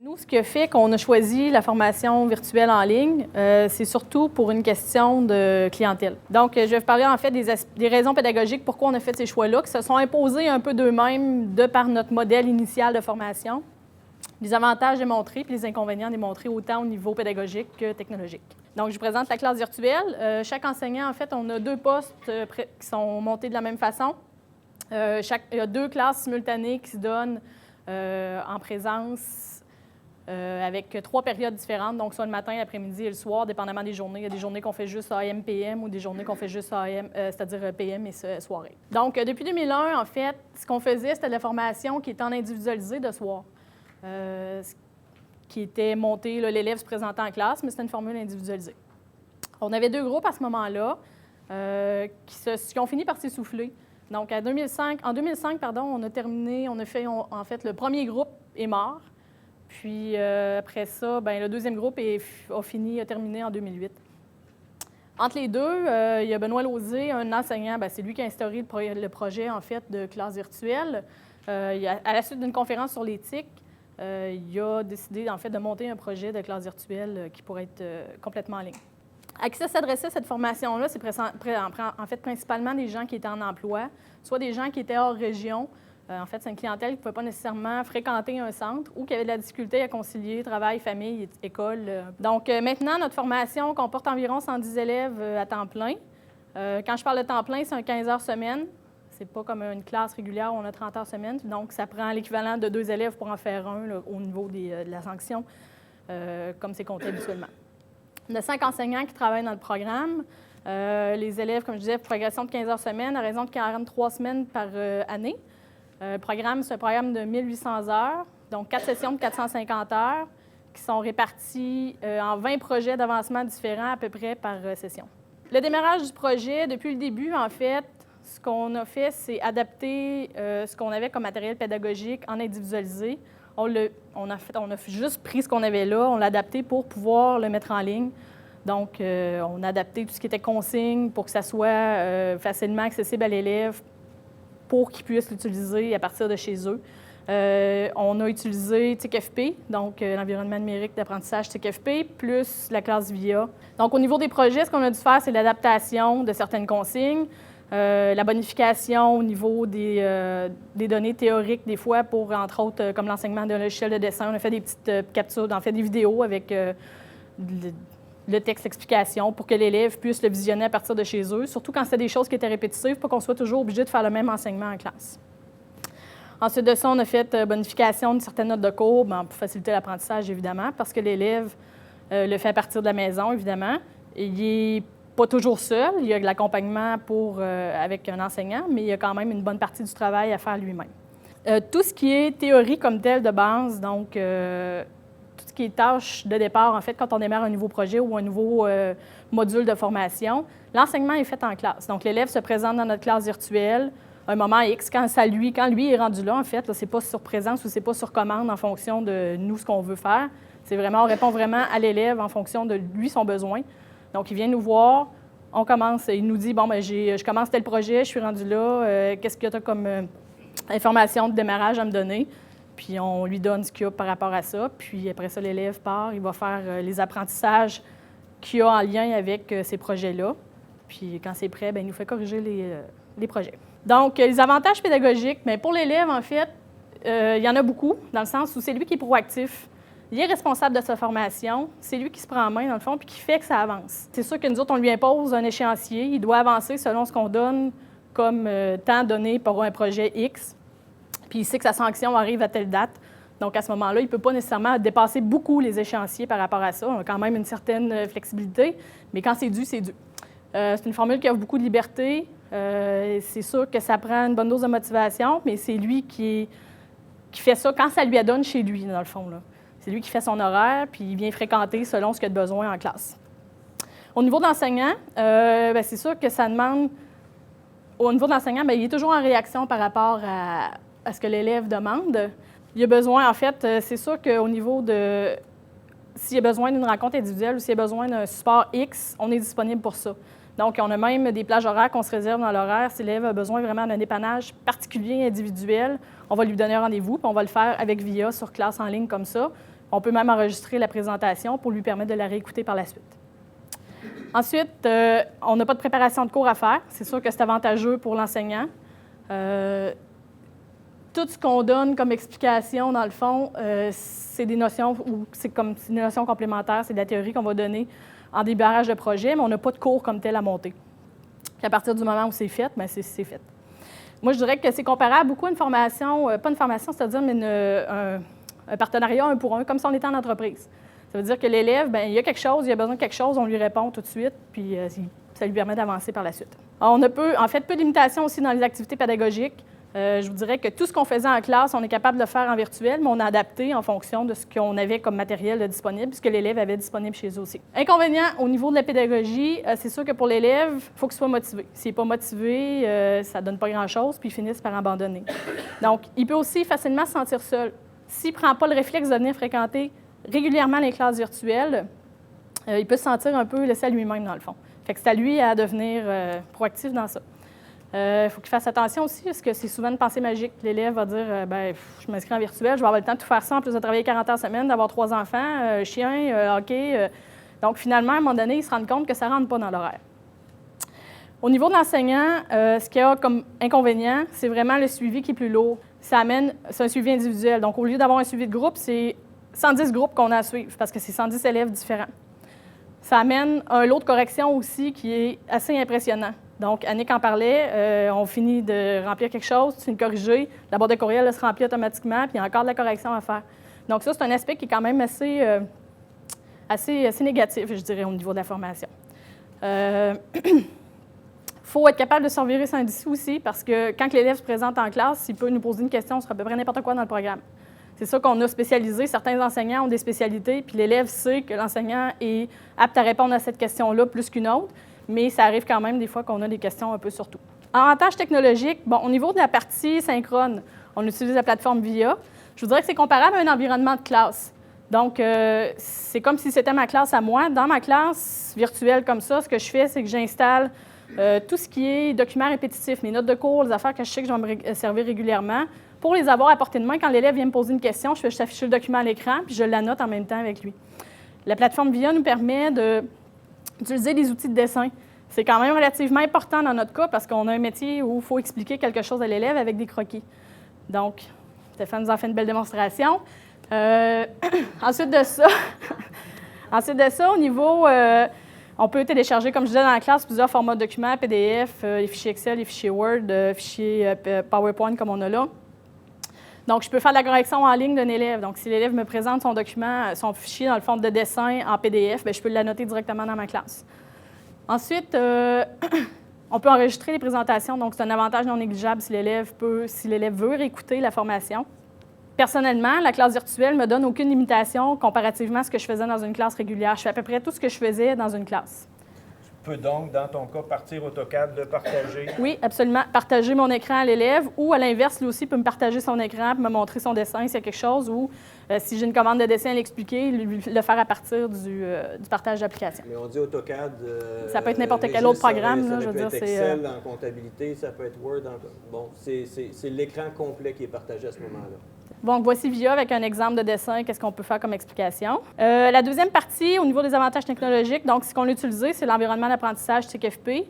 Nous, ce qui fait qu'on a choisi la formation virtuelle en ligne, c'est surtout pour une question de clientèle. Donc, je vais vous parler en fait des raisons pédagogiques pourquoi on a fait ces choix-là, qui se sont imposés un peu d'eux-mêmes de par notre modèle initial de formation, les avantages démontrés puis les inconvénients démontrés autant au niveau pédagogique que technologique. Donc, je vous présente la classe virtuelle. Chaque enseignant, en fait, on a 2 postes qui sont montés de la même façon. Il y a 2 classes simultanées qui se donnent en présence avec 3 périodes différentes, donc soit le matin, l'après-midi et le soir, dépendamment des journées. Il y a des journées qu'on fait juste AM, PM ou des journées qu'on fait juste AM, c'est-à-dire PM et soirée. Donc, depuis 2001, en fait, ce qu'on faisait, c'était de la formation qui était en individualisé de soir, qui était montée, l'élève se présentait en classe, mais c'était une formule individualisée. On avait 2 groupes à ce moment-là qui ont fini par s'essouffler. Donc, en 2005, on a terminé, en fait, le premier groupe est mort. Puis après ça, le deuxième groupe a terminé en 2008. Entre les deux, il y a Benoît Lauzé, un enseignant, c'est lui qui a instauré le projet en fait de classe virtuelle. À la suite d'une conférence sur l'éthique, il a décidé en fait de monter un projet de classe virtuelle qui pourrait être complètement en ligne. À qui ça s'adressait cette formation-là? C'est en fait principalement des gens qui étaient en emploi, soit des gens qui étaient hors région. En fait, c'est une clientèle qui ne pouvait pas nécessairement fréquenter un centre ou qui avait de la difficulté à concilier travail, famille, école. Donc, maintenant, notre formation comporte environ 110 élèves à temps plein. Quand je parle de temps plein, c'est un 15 heures semaine. C'est pas comme une classe régulière où on a 30 heures semaine. Donc, ça prend l'équivalent de 2 élèves pour en faire un là, au niveau de la sanction, comme c'est compté habituellement. On a 5 enseignants qui travaillent dans le programme. Les élèves, comme je disais, progression de 15 heures semaine à raison de 43 semaines par année. Le programme, c'est un programme de 1800 heures, donc 4 sessions de 450 heures qui sont réparties en 20 projets d'avancement différents à peu près par session. Le démarrage du projet, depuis le début, en fait, ce qu'on a fait, c'est adapter ce qu'on avait comme matériel pédagogique en individualisé. On a juste pris ce qu'on avait là, on l'a adapté pour pouvoir le mettre en ligne. Donc, on a adapté tout ce qui était consigne pour que ça soit facilement accessible à l'élève, pour qu'ils puissent l'utiliser à partir de chez eux. On a utilisé TICFP, donc l'environnement numérique d'apprentissage TICFP, plus la classe VIA. Donc, au niveau des projets, ce qu'on a dû faire, c'est l'adaptation de certaines consignes, la bonification au niveau des données théoriques, des fois, pour, entre autres, comme l'enseignement de logiciel de dessin. On a fait des petites captures, on a fait des vidéos avec le texte explication pour que l'élève puisse le visionner à partir de chez eux, surtout quand c'était des choses qui étaient répétitives, pour qu'on soit toujours obligé de faire le même enseignement en classe. Ensuite de ça, on a fait bonification de certaines notes de cours pour faciliter l'apprentissage, évidemment, parce que l'élève le fait à partir de la maison, évidemment. Il n'est pas toujours seul, il y a de l'accompagnement avec un enseignant, mais il y a quand même une bonne partie du travail à faire lui-même. Tout ce qui est théorie comme telle de base, donc tout ce qui est tâches de départ, en fait, quand on démarre un nouveau projet ou un nouveau module de formation, l'enseignement est fait en classe. Donc, l'élève se présente dans notre classe virtuelle à un moment X, quand lui est rendu là, en fait, là, c'est pas sur présence ou c'est pas sur commande en fonction de nous, ce qu'on veut faire. C'est vraiment, on répond vraiment à l'élève en fonction de lui, son besoin. Donc, il vient nous voir, on commence, il nous dit, je commence tel projet, je suis rendu là, qu'est-ce que tu as comme information de démarrage à me donner? Puis on lui donne ce qu'il y a par rapport à ça. Puis après ça, l'élève part, il va faire les apprentissages qu'il a en lien avec ces projets-là. Puis quand c'est prêt, il nous fait corriger les projets. Donc, les avantages pédagogiques, mais pour l'élève, en fait, il y en a beaucoup, dans le sens où c'est lui qui est proactif. Il est responsable de sa formation, c'est lui qui se prend en main, dans le fond, puis qui fait que ça avance. C'est sûr que nous autres, on lui impose un échéancier. Il doit avancer selon ce qu'on donne comme temps donné pour un projet X. Puis il sait que sa sanction arrive à telle date. Donc, à ce moment-là, il ne peut pas nécessairement dépasser beaucoup les échéanciers par rapport à ça. On a quand même une certaine flexibilité, mais quand c'est dû, c'est dû. C'est une formule qui offre beaucoup de liberté. C'est sûr que ça prend une bonne dose de motivation, mais c'est lui qui fait ça quand ça lui adonne chez lui, dans le fond, là. C'est lui qui fait son horaire, puis il vient fréquenter selon ce qu'il a de besoin en classe. Au niveau de l'enseignant, c'est sûr que ça demande... Au niveau de l'enseignant, il est toujours en réaction par rapport à ce que l'élève demande. Il y a besoin, en fait, c'est sûr qu'au niveau de... S'il y a besoin d'une rencontre individuelle ou s'il y a besoin d'un support X, on est disponible pour ça. Donc, on a même des plages horaires qu'on se réserve dans l'horaire. Si l'élève a besoin vraiment d'un dépannage particulier, individuel, on va lui donner un rendez-vous, puis on va le faire avec VIA sur classe en ligne comme ça. On peut même enregistrer la présentation pour lui permettre de la réécouter par la suite. Ensuite, on n'a pas de préparation de cours à faire. C'est sûr que c'est avantageux pour l'enseignant. Tout ce qu'on donne comme explication, dans le fond, c'est des notions des notions complémentaires, c'est de la théorie qu'on va donner en démarrage de projet, mais on n'a pas de cours comme tel à monter. Puis à partir du moment où c'est fait, bien, c'est fait. Moi, je dirais que c'est comparable beaucoup à une formation, pas une formation, c'est-à-dire, mais un partenariat 1 pour 1, comme si on était en entreprise. Ça veut dire que l'élève, bien, il y a quelque chose, il a besoin de quelque chose, on lui répond tout de suite, puis ça lui permet d'avancer par la suite. On a peu de limitations aussi dans les activités pédagogiques. Je vous dirais que tout ce qu'on faisait en classe, on est capable de le faire en virtuel, mais on a adapté en fonction de ce qu'on avait comme matériel disponible, puisque l'élève avait disponible chez eux aussi. Inconvénient au niveau de la pédagogie, c'est sûr que pour l'élève, il faut qu'il soit motivé. S'il n'est pas motivé, ça ne donne pas grand-chose, puis il finit par abandonner. Donc, il peut aussi facilement se sentir seul. S'il ne prend pas le réflexe de venir fréquenter régulièrement les classes virtuelles, il peut se sentir un peu laissé à lui-même, dans le fond. Fait que c'est à lui à devenir proactif dans ça. Il faut qu'il fasse attention aussi, parce que c'est souvent une pensée magique. L'élève va dire ben, je m'inscris en virtuel, je vais avoir le temps de tout faire ça, en plus de travailler 40 heures semaine, d'avoir 3 enfants, chien, hockey. Donc, finalement, à un moment donné, ils se rendent compte que ça ne rentre pas dans l'horaire. Au niveau de l'enseignant, ce qu'il y a comme inconvénient, c'est vraiment le suivi qui est plus lourd. C'est un suivi individuel. Donc, au lieu d'avoir un suivi de groupe, c'est 110 groupes qu'on a à suivre, parce que c'est 110 élèves différents. Ça amène un lot de correction aussi qui est assez impressionnant. Donc, Annick en parlait, on finit de remplir quelque chose, tu finis de corriger, la boîte de courriel elle se remplit automatiquement, puis il y a encore de la correction à faire. Donc ça, c'est un aspect qui est quand même assez négatif, je dirais, au niveau de la formation. Il faut être capable de se revirer sans dessous aussi, parce que quand l'élève se présente en classe, il peut nous poser une question sur à peu près n'importe quoi dans le programme. C'est ça qu'on a spécialisé. Certains enseignants ont des spécialités, puis l'élève sait que l'enseignant est apte à répondre à cette question-là plus qu'une autre. Mais ça arrive quand même des fois qu'on a des questions un peu sur tout. Avantage technologique, bon, au niveau de la partie synchrone, on utilise la plateforme VIA. Je vous dirais que c'est comparable à un environnement de classe. Donc, c'est comme si c'était ma classe à moi. Dans ma classe virtuelle comme ça, ce que je fais, c'est que j'installe tout ce qui est documents répétitifs, mes notes de cours, les affaires que je sais que je vais me servir régulièrement, pour les avoir à portée de main. Quand l'élève vient me poser une question, je fais juste afficher le document à l'écran, puis je l'annote en même temps avec lui. La plateforme VIA nous permet d'utiliser des outils de dessin. C'est quand même relativement important dans notre cas parce qu'on a un métier où il faut expliquer quelque chose à l'élève avec des croquis. Donc, Stéphane nous en fait une belle démonstration. Ensuite de ça, au niveau, on peut télécharger, comme je disais dans la classe, plusieurs formats de documents, PDF, les fichiers Excel, les fichiers Word, fichiers PowerPoint comme on a là. Donc, je peux faire de la correction en ligne d'un élève. Donc, si l'élève me présente son document, son fichier dans le fond de dessin en PDF, bien, je peux l'annoter directement dans ma classe. Ensuite, on peut enregistrer les présentations. Donc, c'est un avantage non négligeable si l'élève veut réécouter la formation. Personnellement, la classe virtuelle ne me donne aucune limitation comparativement à ce que je faisais dans une classe régulière. Je fais à peu près tout ce que je faisais dans une classe. Tu peux donc, dans ton cas, partir AutoCAD, le partager? Oui, absolument. Partager mon écran à l'élève ou, à l'inverse, lui aussi peut me partager son écran et me montrer son dessin s'il y a quelque chose ou, si j'ai une commande de dessin à l'expliquer, le faire à partir du partage d'application. Mais on dit AutoCAD... ça peut être n'importe quel autre programme. Ça là, je veux peut dire, être Excel en comptabilité, ça peut être Word. Bon, c'est l'écran complet qui est partagé à ce moment-là. Bon, voici VIA avec un exemple de dessin, qu'est-ce qu'on peut faire comme explication. La deuxième partie, au niveau des avantages technologiques, donc ce qu'on a utilisé, c'est l'environnement d'apprentissage TIC-FP.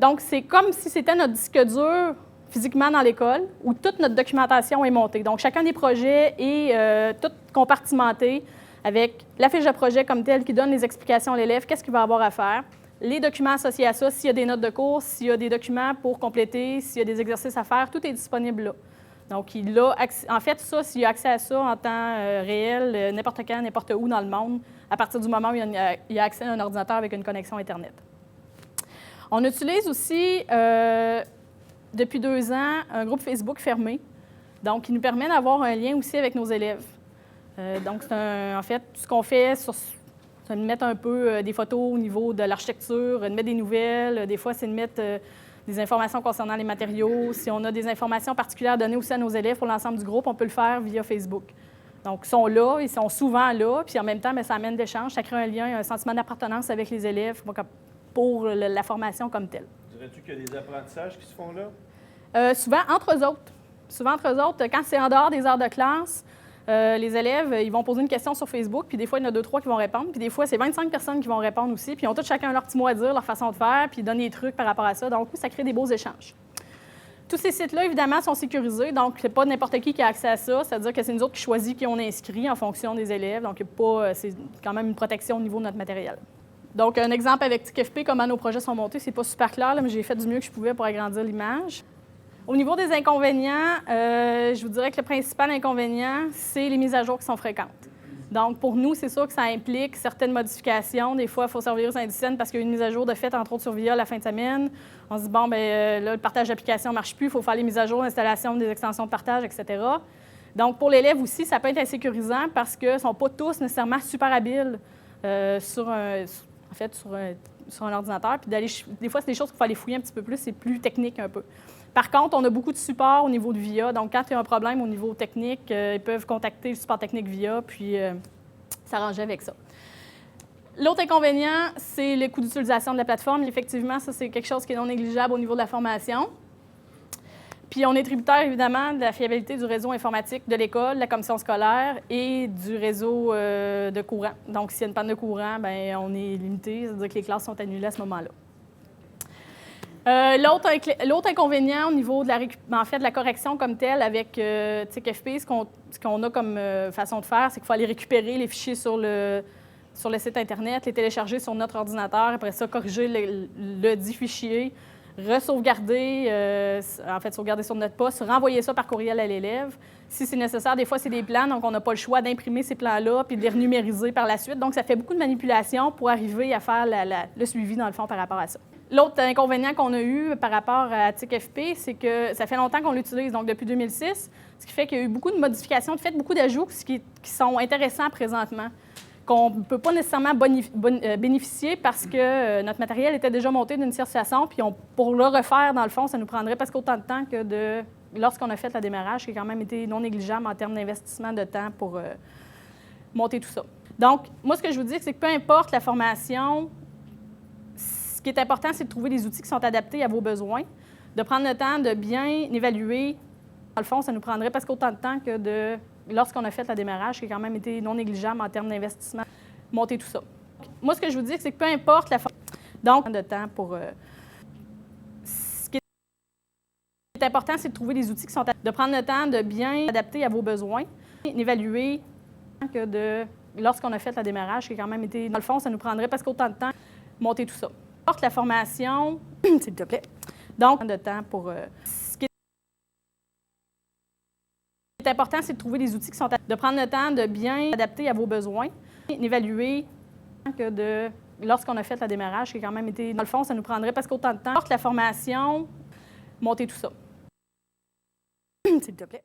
Donc, c'est comme si c'était notre disque dur physiquement dans l'école, où toute notre documentation est montée. Donc, chacun des projets est tout compartimenté avec la fiche de projet comme telle qui donne les explications à l'élève, qu'est-ce qu'il va avoir à faire, les documents associés à ça, s'il y a des notes de cours, s'il y a des documents pour compléter, s'il y a des exercices à faire, tout est disponible là. Donc, en fait, ça, s'il a accès à ça en temps réel, n'importe quand, n'importe où dans le monde, à partir du moment où il a accès à un ordinateur avec une connexion Internet. On utilise aussi, depuis 2 ans, un groupe Facebook fermé, donc qui nous permet d'avoir un lien aussi avec nos élèves. Donc, en fait, tout ce qu'on fait, c'est de mettre un peu des photos au niveau de l'architecture, de mettre des nouvelles. Des fois, c'est de mettre des informations concernant les matériaux. Si on a des informations particulières à donner aussi à nos élèves pour l'ensemble du groupe, on peut le faire via Facebook. Donc, ils sont là, ils sont souvent là, puis en même temps, bien, ça amène d'échanges, ça crée un lien, un sentiment d'appartenance avec les élèves pour la formation comme telle. Dirais-tu qu'il y a des apprentissages qui se font là? Souvent, entre eux autres. Souvent, entre eux autres, quand c'est en dehors des heures de classe, les élèves, ils vont poser une question sur Facebook, puis des fois, il y en a 2-3 qui vont répondre, puis des fois, c'est 25 personnes qui vont répondre aussi, puis ils ont tous chacun leur petit mot à dire, leur façon de faire, puis ils donnent des trucs par rapport à ça. Donc, ça crée des beaux échanges. Tous ces sites-là, évidemment, sont sécurisés, donc c'est pas n'importe qui a accès à ça, c'est-à-dire que c'est nous autres qui choisissons qui on inscrit en fonction des élèves, donc c'est quand même une protection au niveau de notre matériel. Donc, un exemple avec TIC-FP, comment nos projets sont montés, c'est pas super clair, là, mais j'ai fait du mieux que je pouvais pour agrandir l'image. Au niveau des inconvénients, je vous dirais que le principal inconvénient, c'est les mises à jour qui sont fréquentes. Donc, pour nous, c'est sûr que ça implique certaines modifications. Des fois, il faut servir aux indiciennes parce qu'il y a une mise à jour de fait, entre autres sur VIA, la fin de semaine. On se dit, bon, bien là, le partage d'application ne marche plus, il faut faire les mises à jour, l'installation des extensions de partage, etc. Donc, pour l'élève aussi, ça peut être insécurisant parce qu'ils ne sont pas tous nécessairement super habiles sur un ordinateur. Puis des fois, c'est des choses qu'il faut aller fouiller un petit peu plus, c'est plus technique un peu. Par contre, on a beaucoup de support au niveau de VIA. Donc, quand il y a un problème au niveau technique, ils peuvent contacter le support technique VIA, puis s'arranger avec ça. L'autre inconvénient, c'est le coût d'utilisation de la plateforme. Effectivement, ça, c'est quelque chose qui est non négligeable au niveau de la formation. Puis, on est tributaire, évidemment, de la fiabilité du réseau informatique de l'école, de la commission scolaire et du réseau de courant. Donc, s'il y a une panne de courant, bien, on est limité, c'est-à-dire que les classes sont annulées à ce moment-là. L'autre inconvénient au niveau de la correction comme telle avec TIC-FP, ce qu'on a comme façon de faire, c'est qu'il faut aller récupérer les fichiers sur le site Internet, les télécharger sur notre ordinateur, après ça, corriger le dit fichier, sauvegarder sur notre poste, renvoyer ça par courriel à l'élève. Si c'est nécessaire, des fois, c'est des plans, donc on n'a pas le choix d'imprimer ces plans-là puis de les renumériser par la suite. Donc, ça fait beaucoup de manipulations pour arriver à faire le suivi, dans le fond, par rapport à ça. L'autre inconvénient qu'on a eu par rapport à TIC-FP, c'est que ça fait longtemps qu'on l'utilise, donc depuis 2006, ce qui fait qu'il y a eu beaucoup de modifications, beaucoup d'ajouts qui sont intéressants présentement, qu'on ne peut pas nécessairement bénéficier parce que notre matériel était déjà monté d'une certaine façon, puis pour le refaire, dans le fond, ça nous prendrait presque autant de temps que lorsqu'on a fait le démarrage, qui a quand même été non négligeable en termes d'investissement de temps pour monter tout ça. Donc, moi, ce que je vous dis, c'est que peu importe la formation, ce qui est important, c'est de trouver des outils qui sont adaptés à vos besoins, de prendre le temps de bien évaluer. Dans le fond, ça nous prendrait presque autant de temps que lorsqu'on a fait le démarrage, qui a quand même été non négligeable en termes d'investissement, monter tout ça. Moi, ce que je vous dis, c'est que peu importe la formation, donc, de temps pour... ce qui est important, c'est de trouver des outils qui sont de prendre le temps de bien adapter à vos besoins, d'évaluer lorsqu'on a fait le démarrage, qui a quand même été... Dans le fond, ça nous prendrait presque autant de temps monter tout ça. La formation, s'il te plaît. Donc, de temps pour... ce qui est important, c'est de trouver des outils qui sont... de prendre le temps de bien adapter à vos besoins, d'évaluer lorsqu'on a fait le démarrage, qui a quand même été... Dans le fond, ça nous prendrait presque autant de temps. La formation, monter tout ça. S'il te plaît.